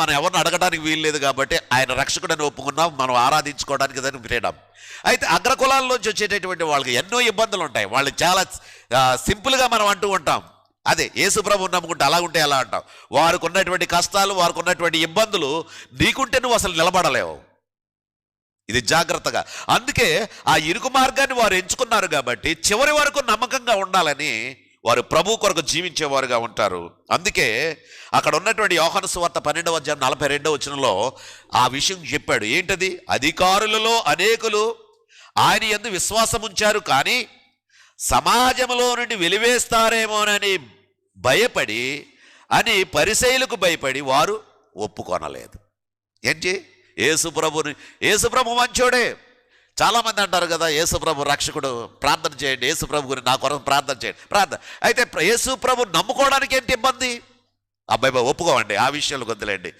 మనం ఎవరిని అడగడానికి వీలు లేదు కాబట్టి ఆయన రక్షకుడని ఒప్పుకున్నాం, మనం ఆరాధించుకోవడానికి దాన్ని ఫ్రీడమ్. అయితే అగ్రకులాల్లోంచి వచ్చేటటువంటి వాళ్ళకి ఎన్నో ఇబ్బందులు ఉంటాయి. వాళ్ళు చాలా సింపుల్గా మనం అంటూ ఉంటాం, అదే యేసుప్రభుని నమ్ముకుంటే అలా ఉంటే ఎలా అంటాం. వారికి ఉన్నటువంటి కష్టాలు, వారికి ఉన్నటువంటి ఇబ్బందులు నీకుంటే నువ్వు అసలు నిలబడలేవు. ఇది జాగ్రత్తగా. అందుకే ఆ ఇరుకు మార్గాన్ని వారు ఎంచుకున్నారు కాబట్టి చివరి వరకు నమ్మకంగా ఉండాలని వారు ప్రభు కొరకు జీవించేవారుగా ఉంటారు. అందుకే అక్కడ ఉన్నటువంటి యోహాను సువార్త 12:42 ఆ విషయం చెప్పాడు. ఏంటది? అధికారులలో అనేకులు ఆయన యందు విశ్వాసం ఉంచారు, కానీ సమాజంలో నుండి వెలివేస్తారేమోనని భయపడి అని పరిసయ్యులకు భయపడి వారు ఒప్పుకొనలేదు. ఏంటి? యేసుప్రభు మంచోడే. చాలామంది అంటారు కదా, యేసుప్రభు రక్షకుడు, ప్రార్థన చేయండి, యేసుప్రభు గురించి నా కొరకు ప్రార్థన చేయండి, ప్రార్థన. అయితే యేసుప్రభు నమ్ముకోవడానికి ఏంటి ఇబ్బంది? అబ్బాయి ఒప్పుకోవండి, ఆ విషయాలు వదిలేండి.